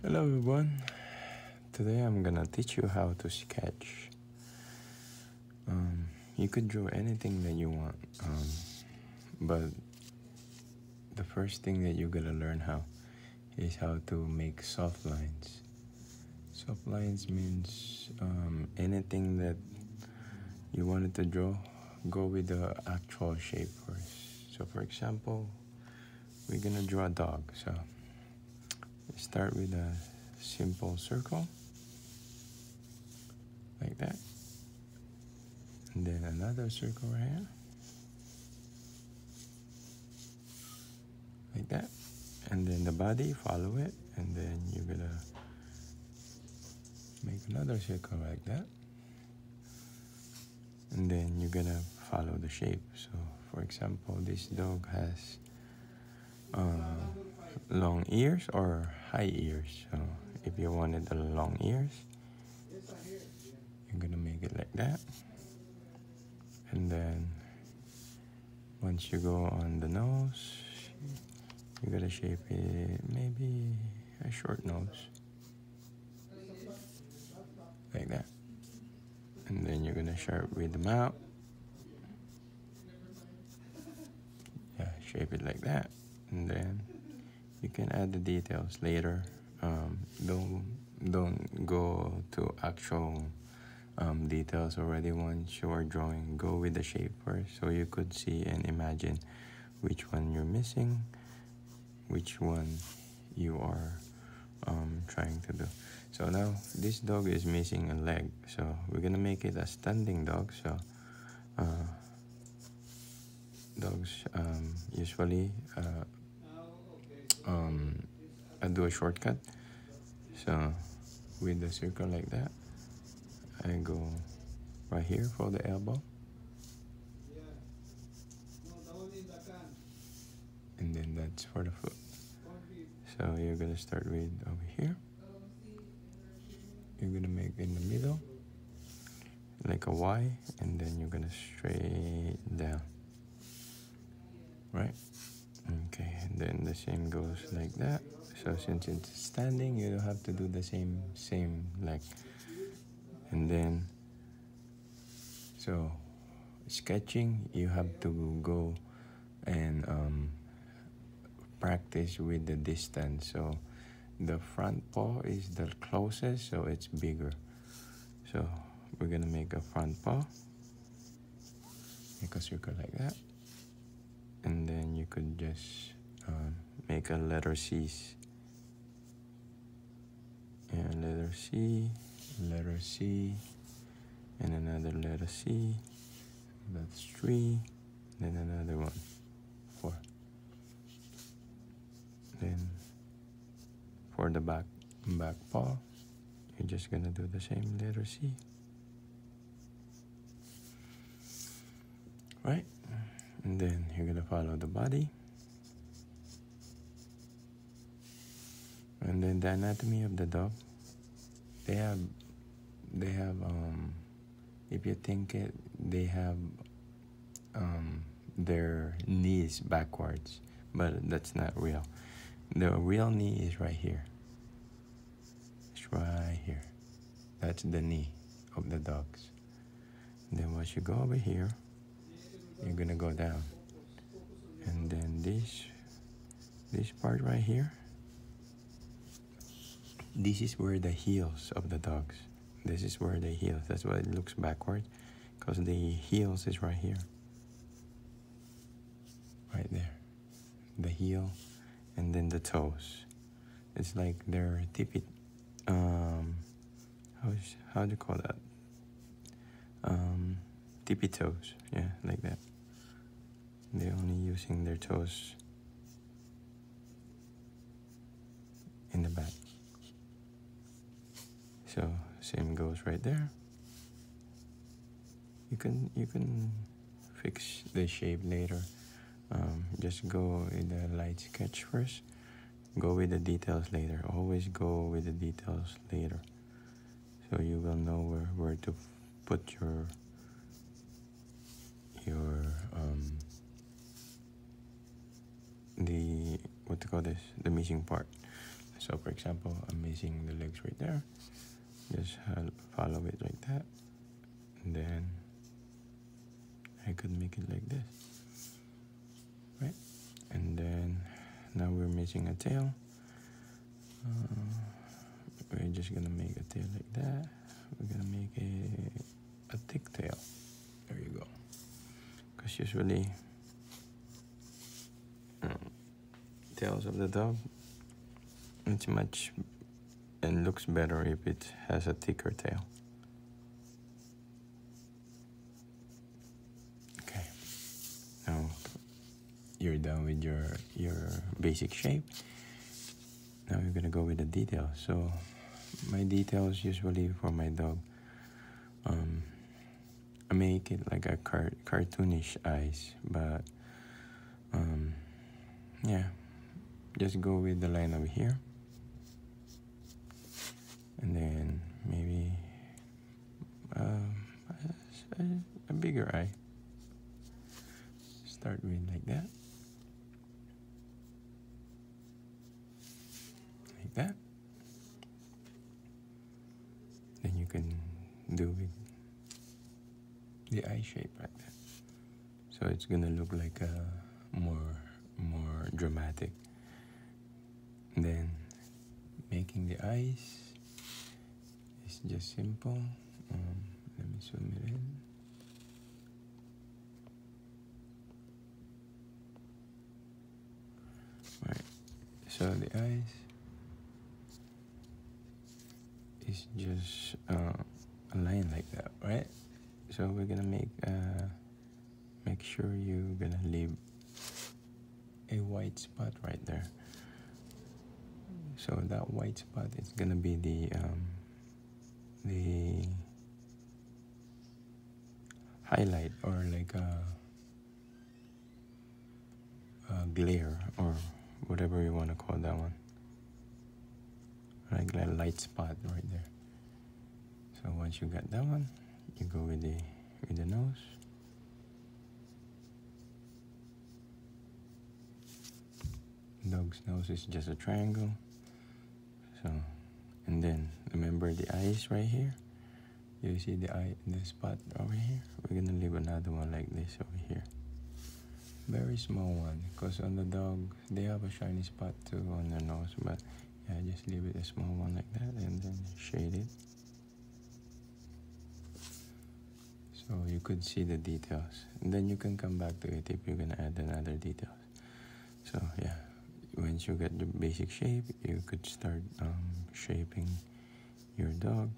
Hello everyone, today I'm gonna teach you how to sketch. You could draw anything that you want, but the first thing that you're gonna learn how is how to make soft lines. Soft lines means anything that you wanted to draw, go with the actual shape first. So for example, we're gonna draw a dog, so start with a simple circle like that, and then another circle right here like that, and then the body, follow it, and then you're gonna make another circle like that, and then you're gonna follow the shape. So for example, this dog has long ears or high ears. So if you wanted the long ears, you're gonna make it like that, and then once you go on the nose, you're gonna shape it maybe a short nose like that, and then you're gonna start with the mouth. Yeah, shape it like that, and then you can add the details later. Don't go to actual details already. Once you are drawing, go with the shape first, so you could see and imagine which one you're missing, which one you are trying to do. So now this dog is missing a leg, so we're gonna make it a standing dog. So dogs usually I do a shortcut. So with the circle like that, I go right here for the elbow, and then that's for the foot. So you're gonna start with over here. You're gonna make in the middle like a Y, and then you're gonna straight down, right? Okay, and then the same goes like that. So since it's standing, you don't have to do the same leg. And then so sketching, you have to go and practice with the distance. So the front paw is the closest, so it's bigger. So we're gonna make a front paw, make a circle like that, and then you could just make a letter C's. And letter C, and another letter C. That's 3. Then another one, 4. Then for the back paw, you're just gonna do the same letter C. Right? And then you're gonna follow the body. And then the anatomy of the dog, they have if you think it, they have their knees backwards, but that's not real. The real knee is right here. It's right here. That's the knee of the dogs. And then once you go over here, you're gonna go down, and then this part right here, this is where the heels of the dogs. This is where the heels. That's why it looks backward, because the heels is right here, right there. The heel, and then the toes. It's like they're tippy. How do you call that? Tippy toes. Yeah, like that. They're only using their toes in the back. So same goes right there. You can fix the shape later. Just go with the light sketch first. Go with the details later. Always go with the details later, so you will know where to put your the what to call this, the missing part. So for example, I'm missing the legs right there. Just follow it like that, and then I could make it like this, right? And then now we're missing a tail. We're just gonna make a tail like that. We're gonna make a thick tail. There you go. Because usually tails of the dog, it's much and looks better if it has a thicker tail. Okay, now you're done with your basic shape. Now we're gonna go with the details. So my details usually for my dog, I make it like a cartoonish eyes, but yeah, just go with the line over here, and then maybe a bigger eye. Start with like that, like that. Then you can do with the eye shape like that. So it's gonna look like a more dramatic. And then making the eyes is just simple. Let me zoom it in. Right. So the eyes is just a line like that, right? So we're gonna make sure you're gonna leave a white spot right there. So that white spot is gonna be the highlight, or like a glare, or whatever you want to call that one, like that light spot right there. So once you got that one, you go with the nose. Dog's nose is just a triangle. So, and then remember the eyes right here. You see the eye, the spot over here. We're gonna leave another one like this over here. Very small one, because on the dog they have a shiny spot too on their nose. But yeah, just leave it a small one like that, and then shade it. So you could see the details, and then you can come back to it if you're gonna add another details. So yeah, once you get the basic shape, you could start shaping your dog.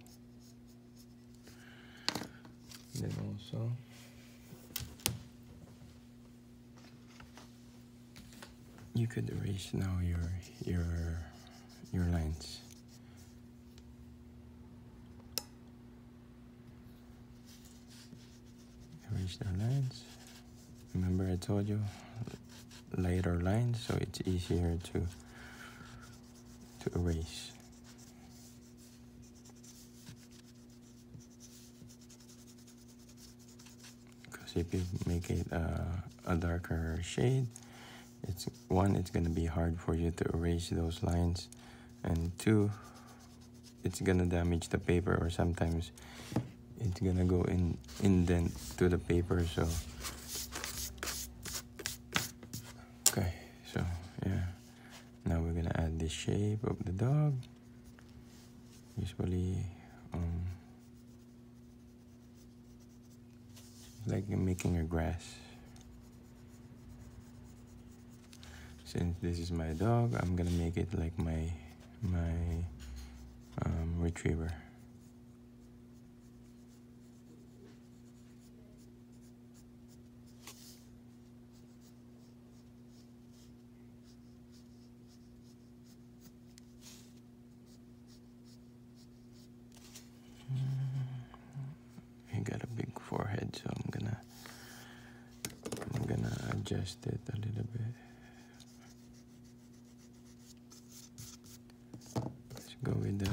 Then also you could erase now your lines. Erase the lines. Remember I told you lighter lines, so it's easier to erase. Because if you make it a darker shade, it's gonna be hard for you to erase those lines, and two, it's gonna damage the paper, or sometimes it's gonna go indent to the paper. So okay, so yeah, now we're gonna add the shape of the dog. Usually like making a grass. Since this is my dog, I'm gonna make it like my retriever. He got a big forehead, so I'm gonna adjust it a little bit. Let's go with the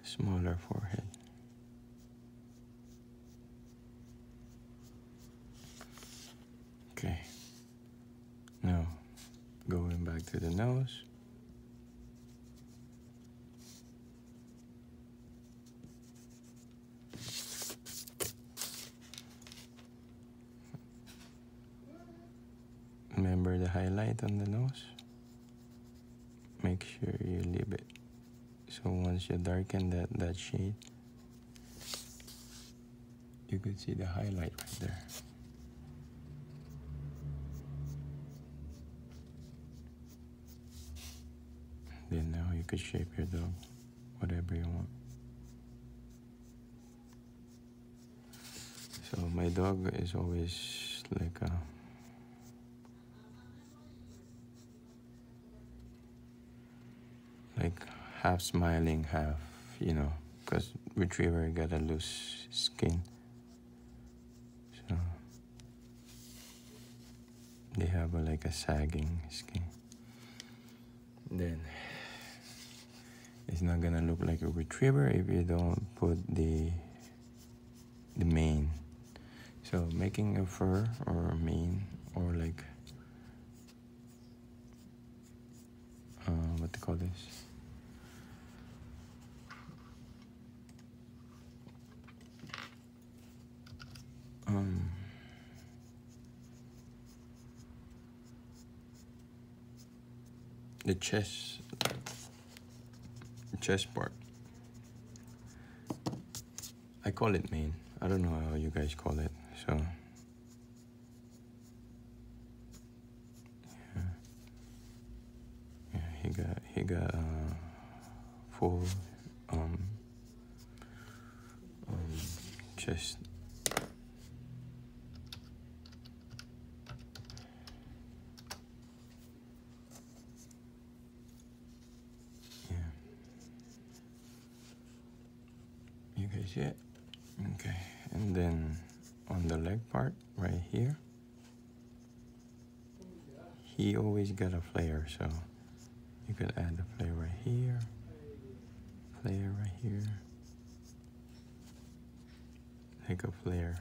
smaller forehead. Okay. Now, going back to the nose. highlight on the nose, make sure you leave it. So once you darken that shade, you could see the highlight right there. Then now you could shape your dog whatever you want. So my dog is always like half smiling, half, because retriever got a loose skin. So they have like a sagging skin. Then it's not gonna look like a retriever if you don't put the mane. So making a fur or a mane or like what they call this? The chest part. I call it mane. I don't know how you guys call it. So yeah, he got full chest. You guys see it? Okay, and then on the leg part right here, he always got a flare, so you could add a flare right here, like a flare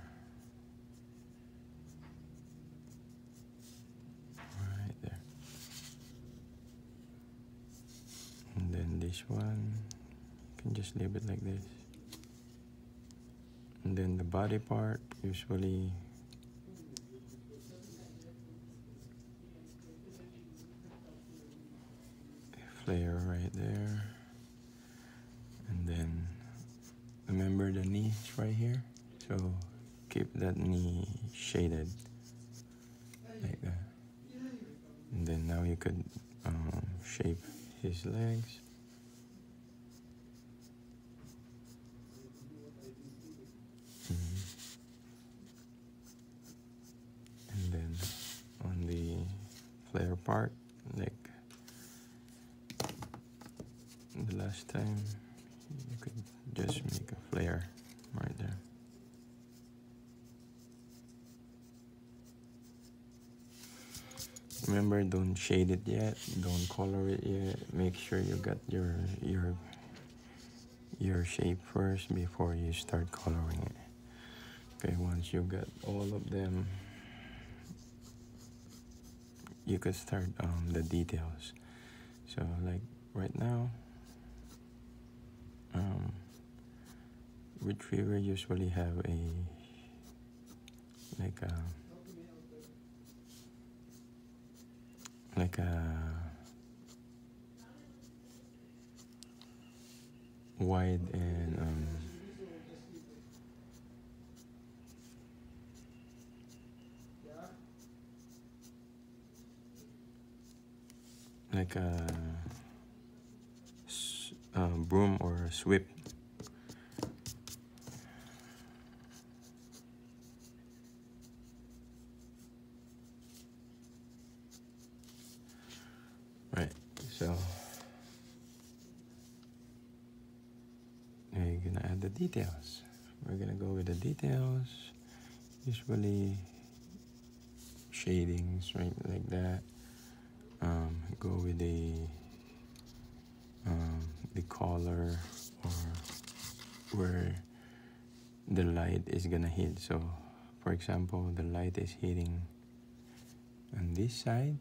right there. And then this one, you can just leave it like this. And then the body part, usually flare right there. And then remember the knees right here, so keep that knee shaded like that. And then now you could shape his legs. And then on the flare part, like the last time, you could just make a flare right there. Remember, don't shade it yet, don't color it yet. Make sure you got your shape first before you start coloring it. Okay, once you got all of them, you could start the details. So like right now, retriever usually have a wide and like a broom or a sweep. Right, so now you're gonna add the details. We're gonna go with the details, usually shadings, right, like that. Go with the collar or where the light is gonna hit. So for example, the light is hitting on this side,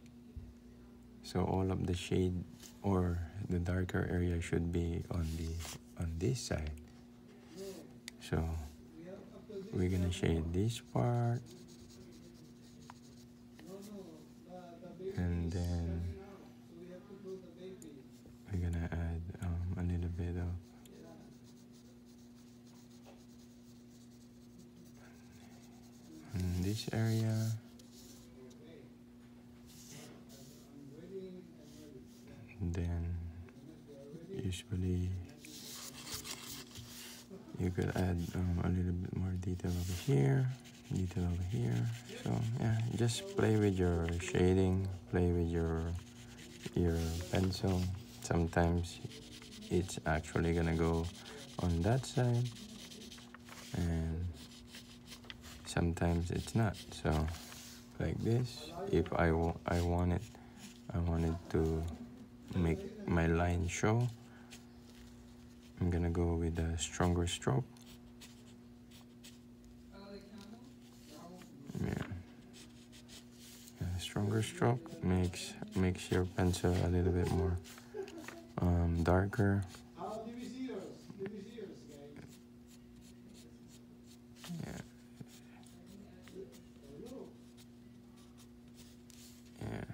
so all of the shade or the darker area should be on this side. So we're gonna shade this part, and this area. And then usually you could add a little bit more detail over here, detail over here. So yeah, just play with your shading, play with your pencil. Sometimes it's actually gonna go on that side, and sometimes it's not. So like this, if I wanted to make my line show, I'm gonna go with a stronger stroke. Yeah. Stronger stroke makes your pencil a little bit more darker. Yeah. Yeah.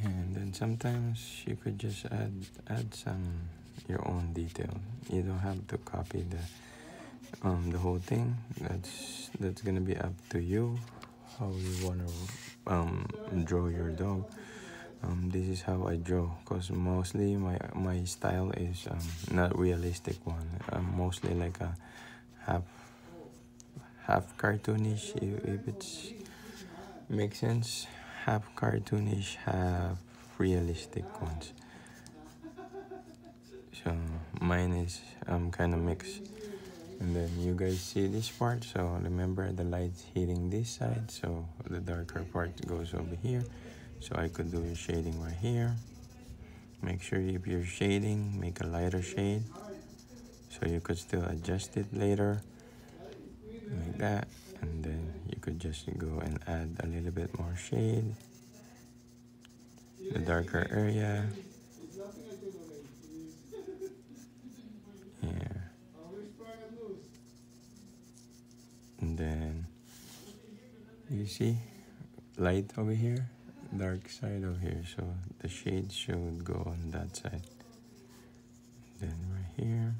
And then sometimes you could just add some your own detail. You don't have to copy the whole thing. That's gonna be up to you how you wanna draw your dog. This is how I draw, because mostly my style is not realistic one. Mostly like a half cartoonish, if it's makes sense. Half cartoonish, half realistic ones. So mine is kind of mixed. And then you guys see this part, so remember the light's hitting this side, so the darker part goes over here. So I could do a shading right here. Make sure if you're shading, make a lighter shade, so you could still adjust it later, like that. And then you could just go and add a little bit more shade, the darker area. Yeah. And then you see light over here, dark side over here, so the shade should go on that side. Then right here,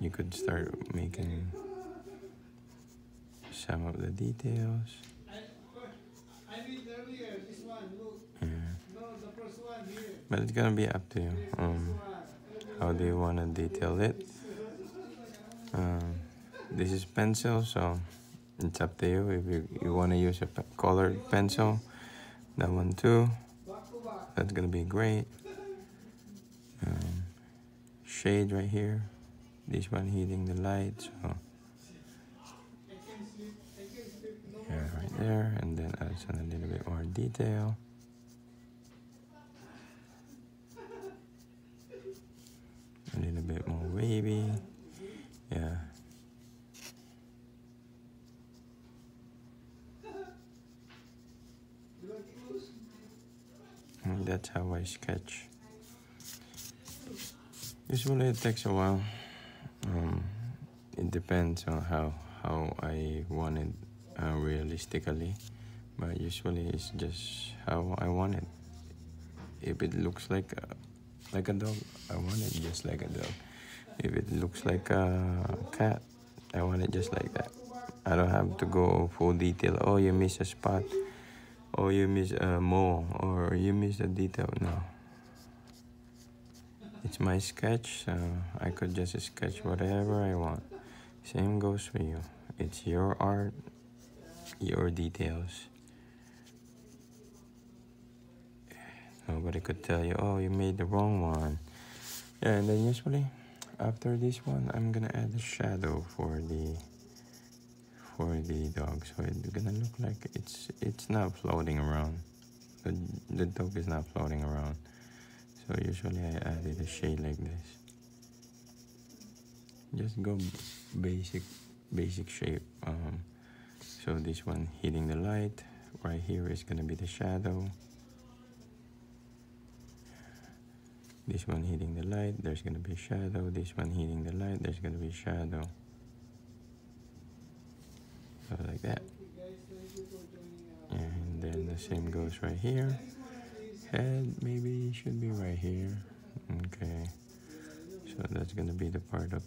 you could start making some of the details. Yeah. But it's gonna be up to you. How do you wanna detail it? This is pencil, so it's up to you. If you wanna use a colored pencil, that one too, that's gonna be great. Shade right here, this one hitting the light, so yeah, right there, and then add some a little bit more detail. A little bit more wavy, yeah. And that's how I sketch. Usually it takes a while. It depends on how I want it realistically, but usually it's just how I want it. If it looks like a dog, I want it just like a dog. If it looks like a cat, I want it just like that. I don't have to go full detail. Oh, you miss a spot. Oh, you miss a mole, or you miss a detail. No. It's my sketch, so I could just sketch whatever I want. Same goes for you. It's your art, your details. Nobody could tell you, oh, you made the wrong one. Yeah, and then usually after this one, I'm gonna add a shadow for the dog, so it's gonna look like it's not floating around. The dog is not floating around. So usually I added a shade like this. Just go basic shape. So this one hitting the light. Right here is gonna be the shadow. This one hitting the light, there's gonna be shadow. This one hitting the light, there's gonna be shadow. So like that. And then the same goes right here. Head maybe should be right here. Okay, so that's gonna be the part of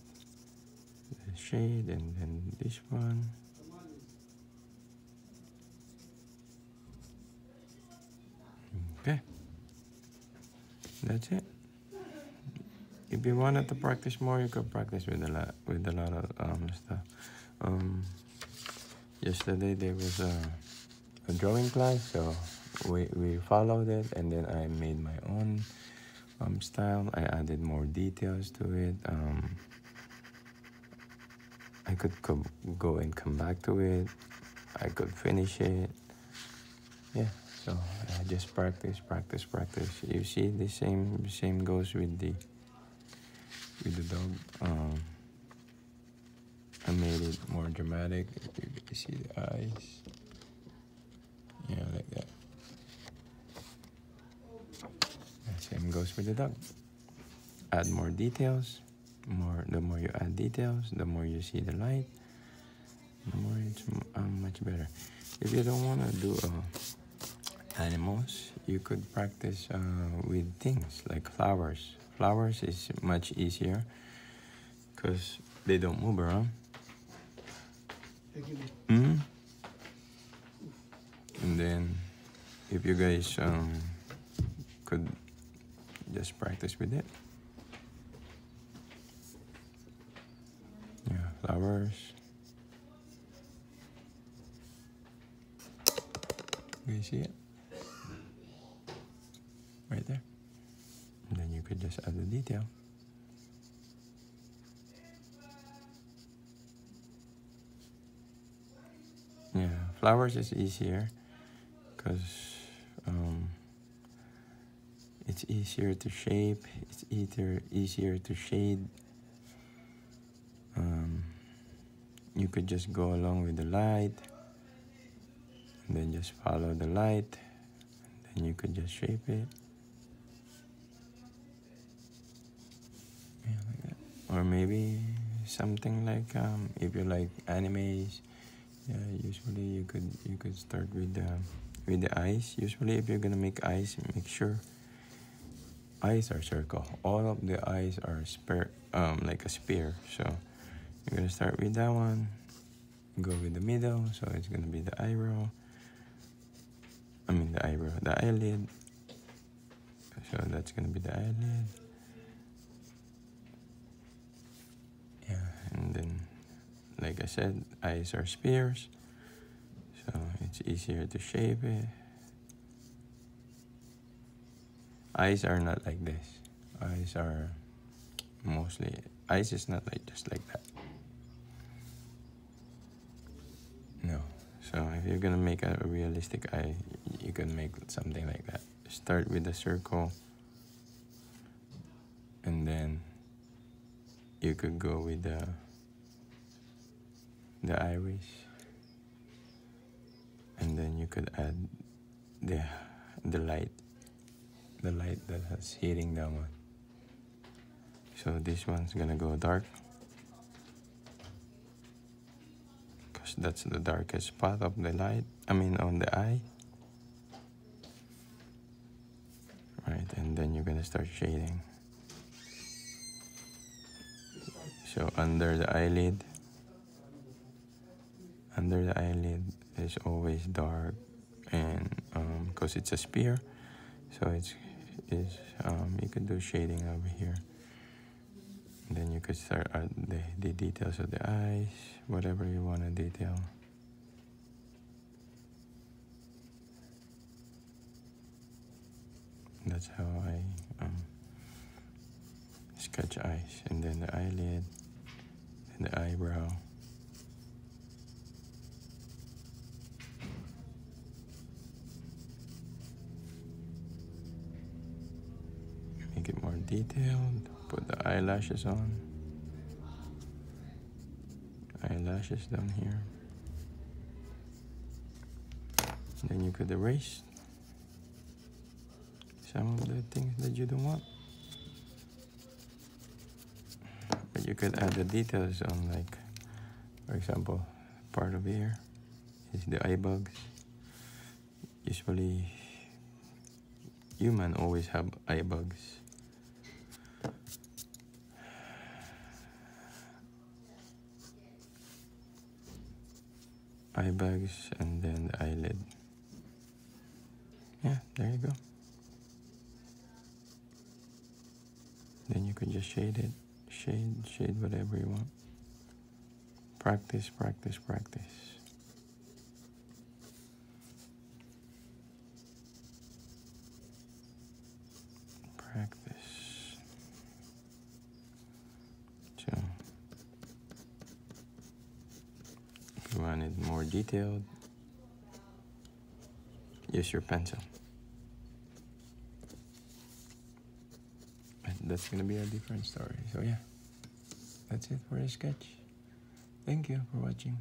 the shade, and then this one. Okay, that's it. If you wanted to practice more, you could practice with a lot of stuff. Yesterday there was a drawing class, so we followed it, and then I made my own style. I added more details to it. I could go and come back to it. I could finish it. Yeah, so I just practice. You see, the same goes with the dog. I made it more dramatic. If you can see the eyes, yeah, like that. The same goes with the dog. Add more details. The more you add details, the more you see the light, the more it's much better. If you don't want to do animals, you could practice with things like flowers. Flowers is much easier because they don't move around. And then if you guys could just practice with it. Yeah, flowers. You see it? Right there. And then you could just add the detail. Yeah, flowers is easier because it's easier to shape, it's easier to shade. You could just go along with the light and then just follow the light, and then you could just shape it. Yeah, like that. Or maybe something like if you like animes, yeah, usually you could start with the eyes. Usually if you're gonna make eyes, make sure eyes are circle. All of the eyes are like a spear. So you're gonna start with that one, go with the middle, so it's gonna be the eyebrow. The eyelid. So that's gonna be the eyelid. Yeah, and then like I said, eyes are spears, so it's easier to shape it. Eyes are not like this. Eyes is not like just like that. No. So if you're gonna make a realistic eye, you can make something like that. Start with the circle, and then you could go with the iris, and then you could add the light that's hitting that one. So this one's gonna go dark because that's the darkest spot of the light, on the eye. Right, and then you're gonna start shading. So under the eyelid is always dark, and because it's a spear, so you could do shading over here. And then you could start the details of the eyes, whatever you want to detail. That's how I sketch eyes, and then the eyelid, and the eyebrow. Make it more detailed. Put the eyelashes on. Eyelashes down here. Then you could erase some of the things that you don't want. But you could add the details on, like, for example, part of here is the eye bugs. Usually human always have eye bugs. Eye bags and then the eyelid. Yeah, there you go. Then you could just shade it. Shade whatever you want. Practice, practice, practice. Practice. So, if you want it more detailed, use your pencil. But that's gonna be a different story. So yeah, that's it for the sketch. Thank you for watching.